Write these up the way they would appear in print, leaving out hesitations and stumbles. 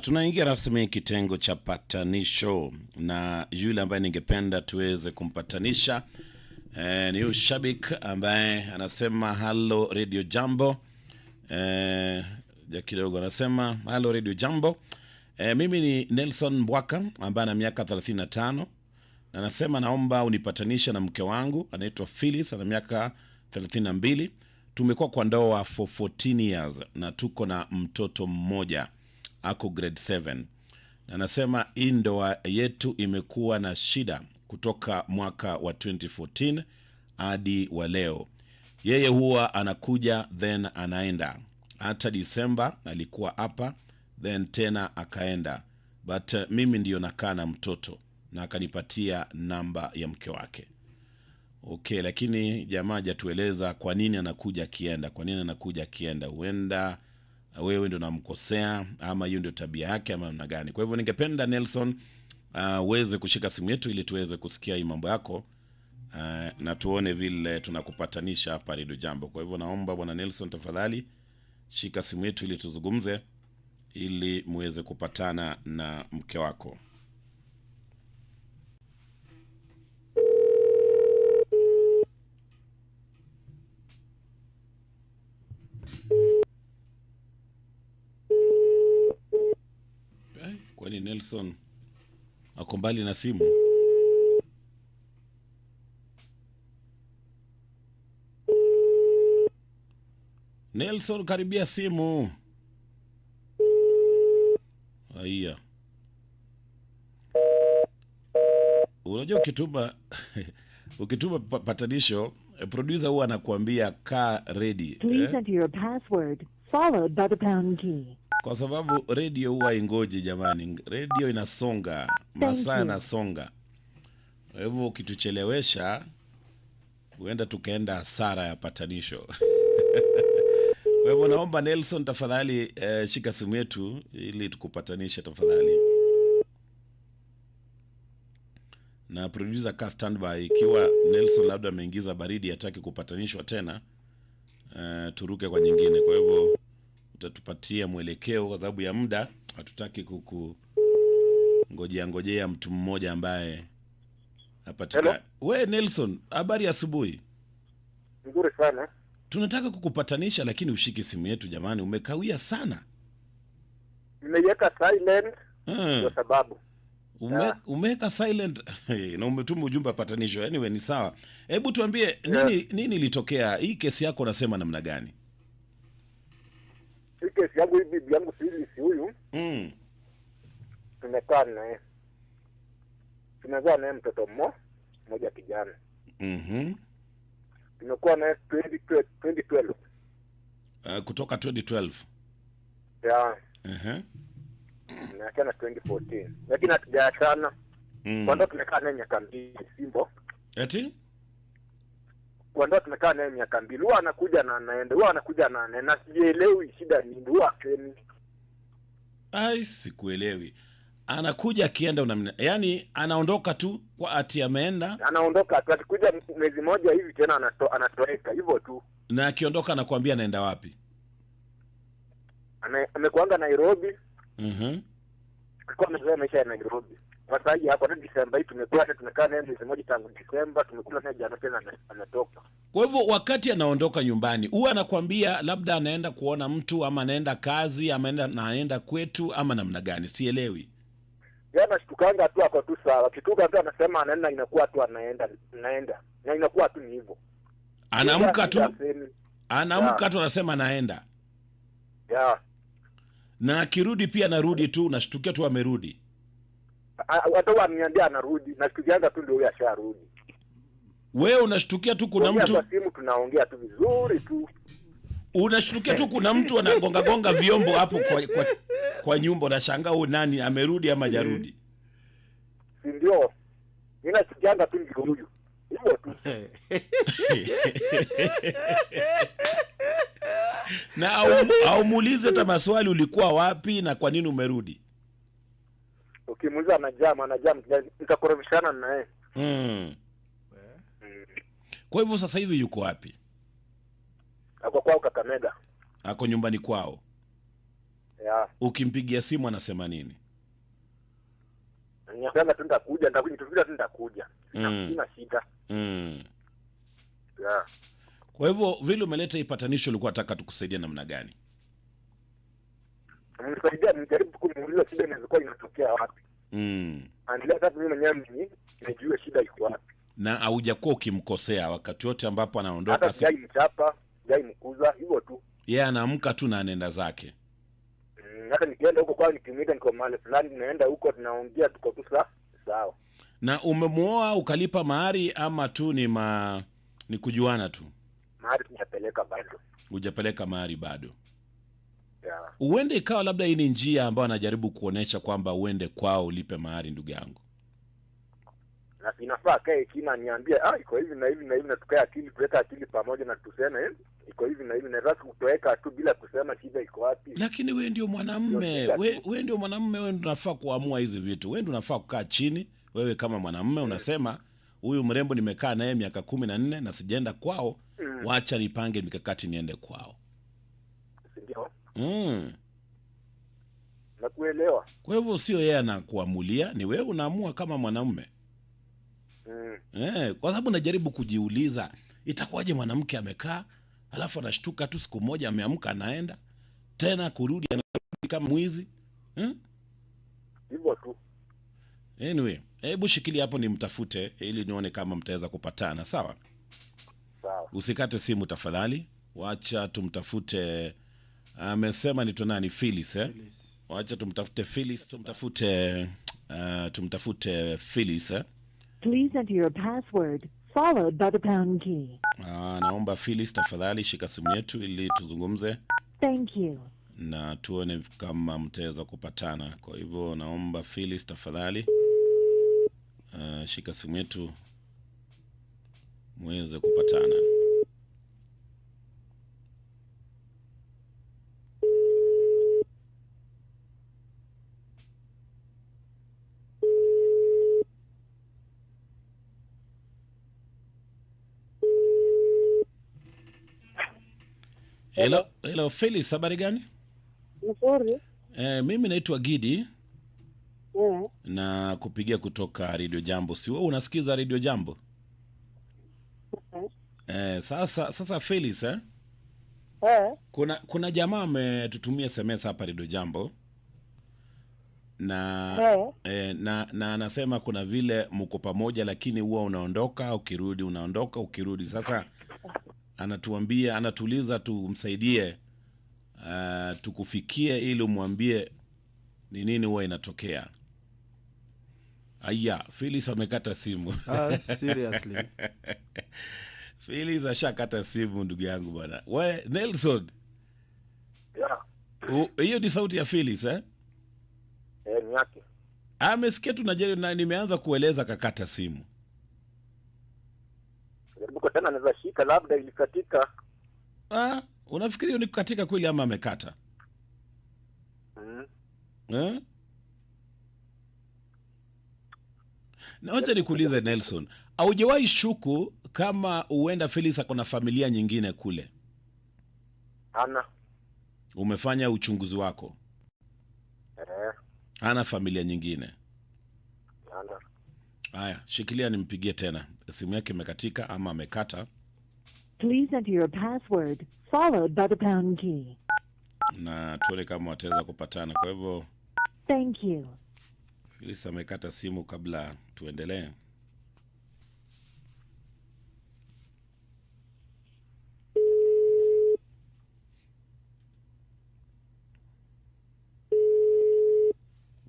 Tunaingia rasmi kitengo cha patanisho, na yule ambaye ningependa tuweze kumpatanisha ni huyu shabik ambaye anasema hello Radio Jambo. Ya kidogo anasema hello Radio Jambo. Mimi ni Nelson Mbwaka ambaye ana miaka 35 na anasema naomba unipatanisha na mke wangu anaitwa Phyllis, ana miaka 32. Tumekuwa kwa ndoa for 14 years na tuko na mtoto mmoja ako grade 7. Na anasema hii ndoa yetu imekuwa na shida kutoka mwaka wa 2014 hadi wa leo. Yeye huwa anakuja then anaenda. Hata December alikuwa hapa then tena akaenda. But mimi ndio nakaa na mtoto na akanipatia namba ya mke wake. Okay, lakini jamaa hajatueleza kwa nini anakuja akienda. Kwa nini anakuja akienda? Huenda wewe ndio unamkosea ama hiyo ndio tabia yake ama namna gani? Kwa hivyo ningependa Nelson uweze kushika simu yetu ili tuweze kusikia hii mambo yako na tuone vile tunakupatanisha hapa Radio Jambo. Kwa hivyo naomba bwana Nelson tafadhali shika simu yetu ili tuzungumze ili muweze kupatana na mke wako. Kwani Nelson ako mbali na simu? Nelson, karibia simu. Haya. Unajua ukituma patanisho, producer huwa anakuambia kaa ready. Please enter your password followed by the pound key. Kwa sababu radio huwa ingoji jamani. Radio inasonga, masaa yanasonga. Kwa hivyo ukituchelewesha huenda tukaenda hasara ya patanisho. Kwa hivyo naomba Nelson tafadhali shika simu yetu ili tukupatanishe tafadhali. Na producer ka standby ikiwa Nelson labda ameingiza baridi hataki kupatanishwa tena, turuke kwa nyingine. Kwa hivyo utatupatia mwelekeo kwa sababu ya muda, hatutaki ngojea mtu mmoja ambaye hapatikani. We Nelson, habari asubuhi. Nzuri sana. Tunataka kukupatanisha lakini ushiki simu yetu jamani, umekawia sana. Nimeweka silent kwa sababu umeweka silent na umetuma ujumbe wa patanisho. Anyway ni sawa. Hebu tuambie nini ilitokea? Hii kesi yako unasema namna gani? Hii kesi yangu hii bibi yangu Phyllis huyu. Tumekaa naye. Tumezaa naye mtoto mmoja kijana. Tumekuwa naye 2012. Kutoka 2012. Yeah. Na 2014. Lakini hatujaachana. Kwanza tumekaa naye miaka 2 Simbo. Eti? Kwanza tumekaa naye miaka 2. Huwa anakuja na anaenda. Huwa anakuja na anaenda. Sielewi shida ni nini wake. Ai, sikuelewi. Anakuja akienda yani anaondoka tu kwa ati ameenda. Anaondoka tu akikuja mwezi moja hivi tena anatoweka hivyo tu. Na akiondoka anakuambia anaenda wapi? Amekuanga Nairobi. Alikuwa amezoea maisha ya Nairobi. Kwa sababu hapo hadi December hii tumekaa naye mwezi mmoja tangu December, tumekula naye jana tena anatoka. Kwa hivyo wakati anaondoka nyumbani, huwa anakuambia labda anaenda kuona mtu ama anaenda kazi ama anaenda kwetu ama namna gani? Sielewi. Yana shtukanga tu hapo tu sawa. Kituka tu anasema anaenda, inakuwa tu anaenda. Na inakuwa tu ni hivyo. Anaamka tu anasema anaenda. Yeah. Na akirudi pia anarudi tu, nashtukia tu amerudi. Watu wananiambia anarudi, nashtukianga tu ndio yasharudi. Wewe unashtukia tu kuna mtu kwa simu tunaongea tu vizuri tu. Unashtukia tu kuna mtu anagonga vyombo hapo kwa nyumba, unashangaa huyu nani amerudi ama hajarudi. Ndio. Ninasikianga tu ndio huyu. Hivyo tu. Na au muulize hata maswali, ulikuwa wapi na kwa nini umerudi? Ukimuuliza anajam nitakorofishana naye. Kwa hivyo sasa hivi yuko wapi? Ako kwao Kakamega. Ako nyumbani kwao. Ya. Ukimpigia simu anasema nini? Niambia tu nitakuja nitafika tu nitakuja. Sina shida. Ya. Kwa hivyo vile umeleta hii patanisho ulikuwa unataka tukusaidia namna gani? Mnisaidia mjaribu kuniuliza shida inaweza inatokea wapi. Angalia sasa mimi mwenyewe nimejua shida iko wapi. Na haujakuwa ukimkosea wakati wote ambapo anaondoka. Hata sijai mchapa, sijai mkuza, hivyo tu. Yeye anaamka tu na anaenda zake. Hata nikienda huko kwao nikimwita niko mahali fulani naenda huko tunaongea tuko tu sawa. Na umemuoa ukalipa mahari ama tu ni kujuana tu? Mahari tujapeleka bado. Hujapeleka mahari bado? Yeah. Uende ikawa labda hii ni njia ambayo anajaribu kuonesha kwamba uende kwao ulipe mahari, ndugu yangu. Na inafaa kae kina niambie iko hivi na hivi na hivi na tukae akili tuweka akili pamoja na tuseme iko hivi na hivi na rasi kutoweka tu bila kusema shida iko wapi. Lakini wewe ndio mwanamume, wewe ndio mwanamume, wewe ndio unafaa kuamua hizi vitu. Wewe ndio unafaa kukaa chini, wewe kama mwanamume unasema huyu mrembo nimekaa naye miaka 14 na sijaenda kwao, wacha nipange mikakati niende kwao. Ndio. Nakuelewa. Kwa hivyo sio yeye anakuamulia, ni wewe unaamua kama mwanamume. Kwa sababu najaribu kujiuliza itakuwaje mwanamke amekaa alafu anashtuka tu siku moja ameamka anaenda tena kurudi anarudi kama mwizi. Hivyo tu. Anyway, hebu shikilia hapo nimtafute ili nione kama mtaweza kupatana, sawa? Sawa. Usikate simu tafadhali. Wacha tumtafute. Amesema ni nani? Phyllis, Wacha tumtafute Phyllis, tumtafute Phyllis, Please enter your password followed by the pound key. Naomba Phyllis tafadhali shika simu yetu ili tuzungumze. Thank you. Na tuone kama mtaweza kupatana. Kwa hivyo naomba Phyllis tafadhali shika simu yetu muweze kupatana. Hello Phyllis, habari gani? Nzuri. Mimi naitwa Gidi. Na kupigia kutoka Radio Jambo. Si wewe unasikiza Radio Jambo? Sasa Phyllis, kuna jamaa ametutumia SMS hapa Radio Jambo. Na na anasema kuna vile mko pamoja lakini huwa unaondoka ukirudi, unaondoka ukirudi. Sasa anatuuliza tumsaidie tukufikie ili umwambie ni nini huwa inatokea. Aya, Phyllis amekata simu. Seriously. Phyllis ashakata simu ndugu yangu bwana. We Nelson. Hiyo ni sauti ya Phyllis ni yake. Amesikia tunajaribu na nimeanza kueleza kakata simu. Jaribu tena naweza shika labda ilikatika. Unafikiri ni kukatika kweli ama amekata? Na wacha nikuulize Nelson, haujawahi shuku kama uenda Phyllis akona familia nyingine kule? Ana. Umefanya uchunguzi wako? Ana familia nyingine? Ana. Haya, shikilia nimpigie tena. Simu yake imekatika ama amekata. Please enter your password followed by the pound key. Na tuone kama wataweza kupatana. Kwa hivyo thank you. Phyllis amekata simu kabla tuendelee.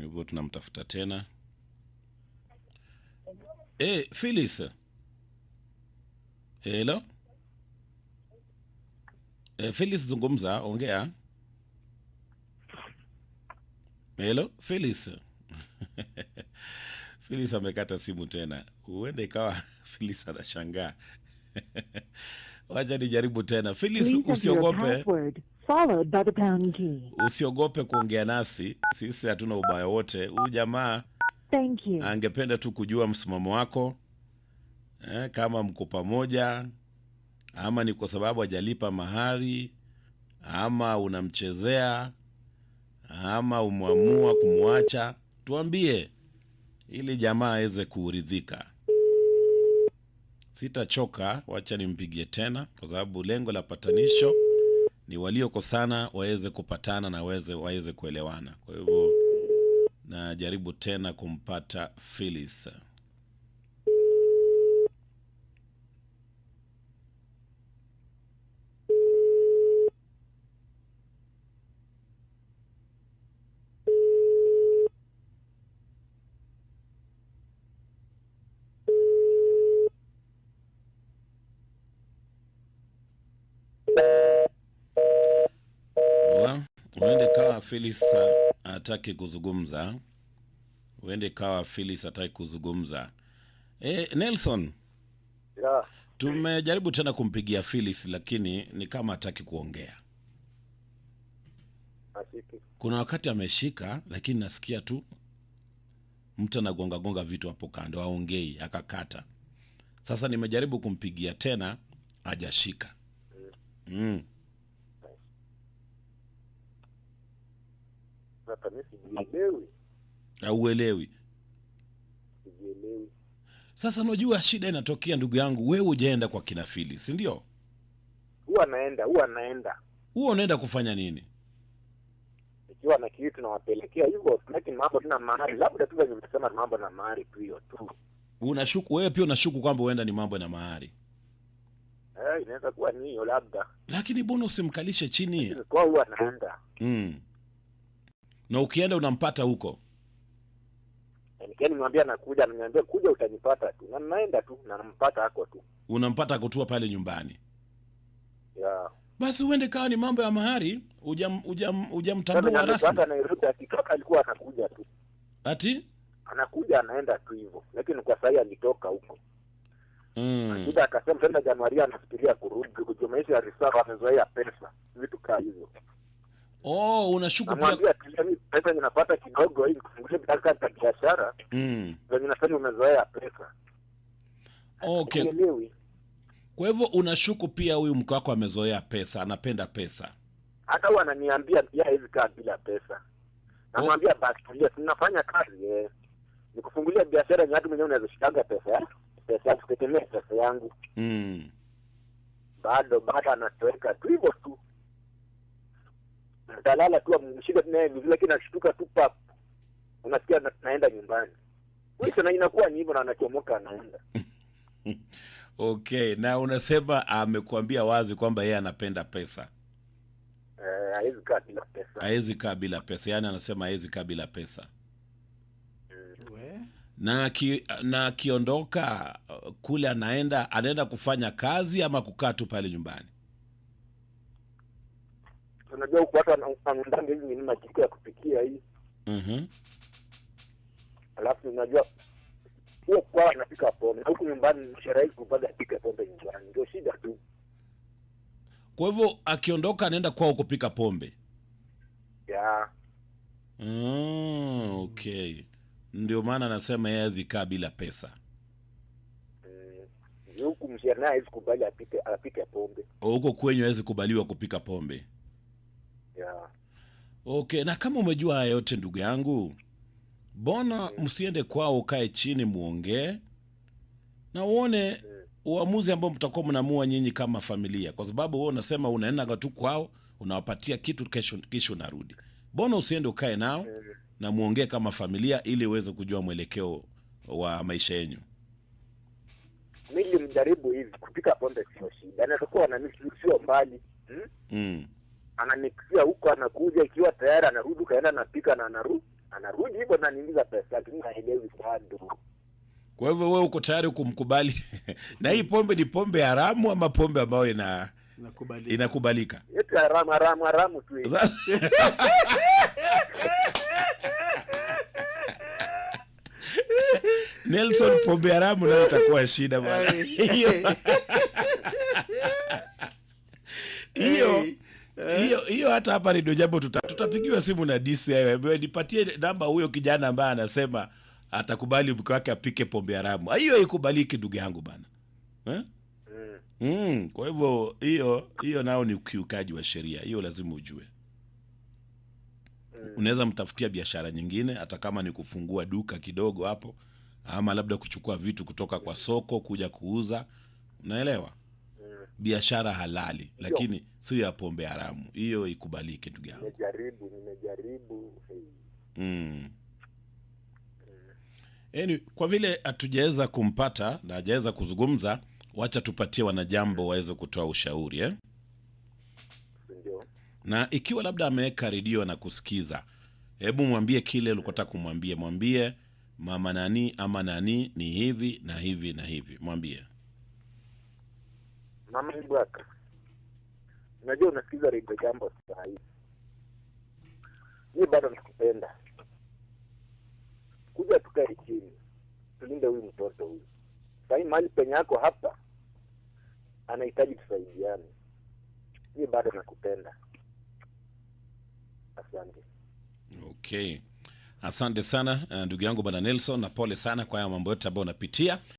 Hivyo tunamtafuta tena. Phyllis. Hello? Phyllis zungumza, ongea. Hello, Phyllis. Phyllis amekata simu tena. Huenda ikawa Phyllis anashangaa. Wacha nijaribu tena. Phyllis, usiogope. Followed by the pound key. Usiogope kuongea nasi. Sisi hatuna ubaya wote. Huyu jamaa thank you angependa tu kujua msimamo wako. Kama mko pamoja ama ni kwa sababu hajalipa mahari ama unamchezea ama umeamua kumwacha, tuambie ili jamaa aweze kuridhika. Sitachoka, wacha nimpigie tena, kwa sababu lengo la patanisho ni waliokosana waweze kupatana na waweze kuelewana. Kwa hivyo najaribu tena kumpata Phyllis. Uende kawa Phyllis hataki kuzungumza. Uende kawa Phyllis hataki kuzungumza. Nelson. Ya. Tumejaribu tena kumpigia Phyllis lakini ni kama hataki kuongea. Asiki. Kuna wakati ameshika lakini nasikia tu mtu anagonga gonga vitu hapo kando, haongei, akakata. Sasa nimejaribu kumpigia tena, hajashika. Hata mimi sijielewi. Hauelewi. Sijielewi. Sasa unajua shida inatokea ndugu yangu, wewe hujaenda kwa kina Phyllis, si ndio? Huwa naenda. Huwa unaenda kufanya nini? Ikiwa na kitu nawapelekea hivyo, lakini mambo tuna mahali. Labda tu nimesema mambo na mahali tu hiyo tu. Unashuku wewe pia unashuku kwamba huenda ni mambo na mahari. Inaweza kuwa ni hiyo labda. Lakini mbona usimkalishe chini? Lakini kwa huwa naenda. Na ukienda unampata huko. Nikiwa nimwambia nakuja, ananiambia kuja utanipata tu. Na naenda tu na nampata hako tu. Unampata kutua pale nyumbani. Ya. Basi uende kawa ni mambo ya mahari, hujamtambua rasmi. Hata Nairobi akitoka alikuwa anakuja tu. Ati? Anakuja anaenda tu hivyo. Lakini kwa sasa alitoka huko. Akija akasema tena Januari anafikiria kurudi kujumaisha reserve, amezoea pesa. Vitu kama hivyo. Unashuku pia. Namwambia pesa ninapata kidogo hii kufungulia katika biashara. Ndio ninasema umezoea pesa. Okay. Kwa hivyo unashuku pia huyu mke wako amezoea pesa, anapenda pesa. Hata huwa ananiambia pia hivi kaa bila pesa. Namwambia basi tulia, tunafanya kazi nikufungulia biashara ni watu mwenyewe unaweza shikaga pesa. Pesa yako kutegemea pesa yangu. Bado anatoweka tu hivyo tu. Dalala tu mshika naye vizuri, lakini anashtuka tu pap. Unasikia naenda nyumbani. Mwisho na inakuwa ni hivyo na anachomoka anaenda. Okay, na unasema amekuambia wazi kwamba yeye anapenda pesa. Hawezi kaa bila pesa. Hawezi kaa bila pesa. Yaani anasema hawezi kaa bila pesa. Na akiondoka kule anaenda kufanya kazi ama kukaa tu pale nyumbani? Unajua huko watu wanaundanga hizi ni majiko ya kupikia hii. Alafu unajua huo kwa anapika pombe. Huko nyumbani sherehe kupata pika pombe nyumbani. Ndio shida tu. Kwa hivyo akiondoka anaenda kwao kupika pombe. Ya. Okay. Ndio maana anasema yeye hazikaa bila pesa. Huko mshirana hawezi kubali apike pombe. Huko kwenye hawezi kubaliwa kupika pombe. Ya. Okay, na kama umejua haya yote ndugu yangu, bona msiende kwao, ukae chini muongee na uone uamuzi ambao mtakuwa mnaamua nyinyi kama familia, kwa sababu wewe unasema unaenda tu kwao, unawapatia kitu kesho unarudi. Bona usiende ukae nao na muongee kama familia ili uweze kujua mwelekeo wa maisha yenu. Mimi mjaribu hivi kupika pombe sio shida. Anakuwa sio mbali. Anamixia huko, anakuja ikiwa tayari anarudi, kaenda napika na anarudi hivyo na niingiza pesa, lakini haelewi bado. Kwa hivyo wewe uko tayari kumkubali? Na hii pombe ni pombe haramu ama pombe ambayo inakubalika? Eti haramu tu hii. Nelson, pombe haramu nayo itakuwa shida bwana. Hiyo hata hapa Radio Jambo tutapigiwa simu na DCI. Nipatie namba huyo kijana ambaye anasema atakubali mke wake apike pombe haramu. Hiyo haikubaliki ndugu yangu bana. Kwa hivyo hiyo nao ni ukiukaji wa sheria. Hiyo lazima ujue. unaweza mtafutia biashara nyingine, hata kama ni kufungua duka kidogo hapo, ama labda kuchukua vitu kutoka kwa soko kuja kuuza, unaelewa? Biashara halali, lakini sio ya pombe haramu. Hiyo ikubalike ndugu yangu. Nimejaribu. Kwa vile hatujaweza kumpata na hajaweza kuzungumza, wacha tupatie wanajambo waweze kutoa ushauri Ndio. Na ikiwa labda ameweka redio na kusikiza, hebu mwambie kile ulikotaka kumwambie. Mwambie mama nani ama nani ni hivi na hivi na hivi. Mwambie. Mama Mbwaka, unajua unasikiza Radio Jambo saa hii. Mimi bado nakupenda. Kuja tukae chini. Tulinde huyu mtoto huyu. Sasa hii mali penye yako hapa anahitaji tusaidiane. Mimi bado nakupenda. Asante. Okay. Asante sana ndugu yangu bwana Nelson, na pole sana kwa haya mambo yote ambayo unapitia.